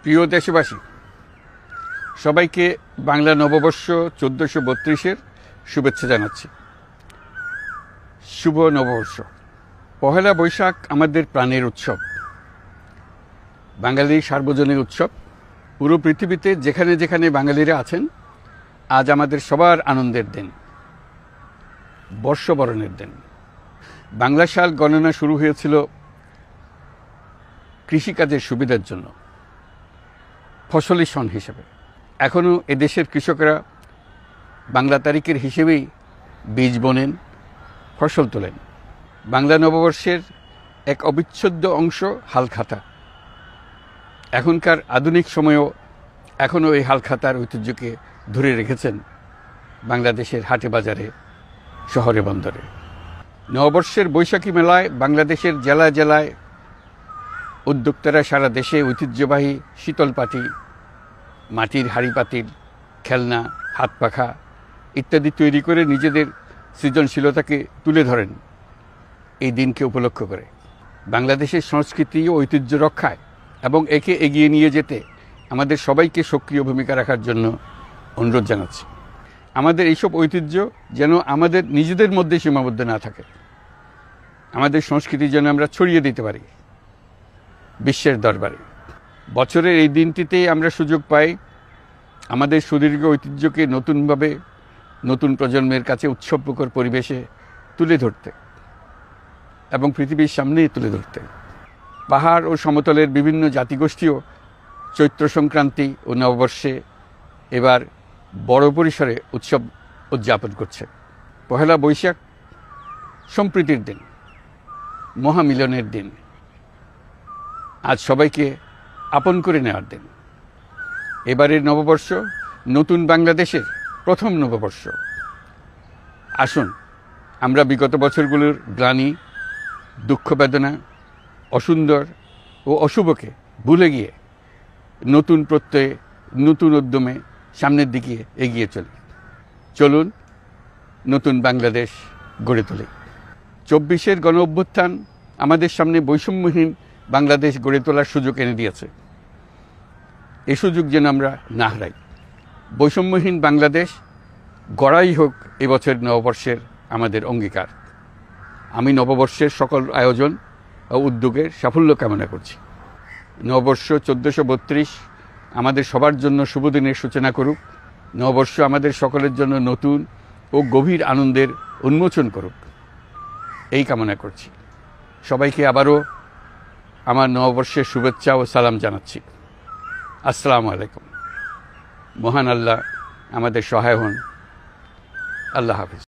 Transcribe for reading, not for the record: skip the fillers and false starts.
প্রিয় দেশবাসী, সবাইকে বাংলা নববর্ষ 1432-এর শুভেচ্ছা জানাচ্ছি। শুভ নববর্ষ। পহেলা বৈশাখ আমাদের প্রাণের উৎসব, বাঙালির সার্বজনীন উৎসব। পুরো পৃথিবীতে যেখানে যেখানে বাঙালিরা আছেন, আজ আমাদের সবার আনন্দের দিন, বর্ষবরণের দিন। বাংলা সাল গণনা শুরু হয়েছিল কৃষিকাজের সুবিধার জন্য, ফসলি সন হিসেবে। এখনও এদেশের কৃষকরা বাংলা তারিখের হিসেবেই বীজ বোনেন, ফসল তোলেন। বাংলা নববর্ষের এক অবিচ্ছেদ্য অংশ হালখাতা। এখনকার আধুনিক সময়েও এখনও এই হালখাতার ঐতিহ্যকে ধরে রেখেছেন বাংলাদেশের হাটে বাজারে, শহরে বন্দরে। নববর্ষের বৈশাখী মেলায় বাংলাদেশের জেলায় জেলায় উদ্যোক্তারা সারা দেশে ঐতিহ্যবাহী শীতল পাটি, মাটির হাঁড়ি পাতিল, খেলনা, হাত পাখা ইত্যাদি তৈরি করে নিজেদের সৃজনশীলতাকে তুলে ধরেন এই দিনকে উপলক্ষ করে। বাংলাদেশের সংস্কৃতি ও ঐতিহ্য রক্ষায় এবং একে এগিয়ে নিয়ে যেতে আমাদের সবাইকে সক্রিয় ভূমিকা রাখার জন্য অনুরোধ জানাচ্ছি। আমাদের এইসব ঐতিহ্য যেন আমাদের নিজেদের মধ্যে সীমাবদ্ধ না থাকে, আমাদের সংস্কৃতি যেন আমরা ছড়িয়ে দিতে পারি বিশ্বের দরবারে। বছরের এই দিনটিতেই আমরা সুযোগ পাই আমাদের সুদীর্ঘ ঐতিহ্যকে নতুনভাবে নতুন প্রজন্মের কাছে উৎসবমুখর পরিবেশে তুলে ধরতে এবং পৃথিবীর সামনেই তুলে ধরতে। পাহাড় ও সমতলের বিভিন্ন জাতিগোষ্ঠীও চৈত্র সংক্রান্তি ও নববর্ষে এবার বড় পরিসরে উৎসব উদযাপন করছে। পহেলা বৈশাখ সম্প্রীতির দিন, মহামিলনের দিন, আজ সবাইকে আপন করে নেওয়ার দিন। এবারের নববর্ষ নতুন বাংলাদেশের প্রথম নববর্ষ। আসুন আমরা বিগত বছরগুলোর গ্লানি, দুঃখ, বেদনা, অসুন্দর ও অশুভকে ভুলে গিয়ে নতুন প্রত্যয়ে, নতুন উদ্যমে সামনের দিকে এগিয়ে চলি। চলুন নতুন বাংলাদেশ গড়ে তুলি। 24-এর গণ অভ্যুত্থান আমাদের সামনে বৈষম্যহীন বাংলাদেশ গড়ে তোলার সুযোগ এনে দিয়েছে। এই সুযোগ যেন আমরা না হারাই। বৈষম্যহীন বাংলাদেশ গড়াই হোক এবছর নববর্ষের আমাদের অঙ্গীকার। আমি নববর্ষের সকল আয়োজন ও উদ্যোগের সাফল্য কামনা করছি। নববর্ষ 1432 আমাদের সবার জন্য শুভদিনের সূচনা করুক। নববর্ষ আমাদের সকলের জন্য নতুন ও গভীর আনন্দের উন্মোচন করুক, এই কামনা করছি। সবাইকে আবারও আমার নববর্ষের শুভেচ্ছা ও সালাম জানাচ্ছি। আসসালামু আলাইকুম। মহান আল্লাহ আমাদের সহায় হন। আল্লাহ হাফিজ।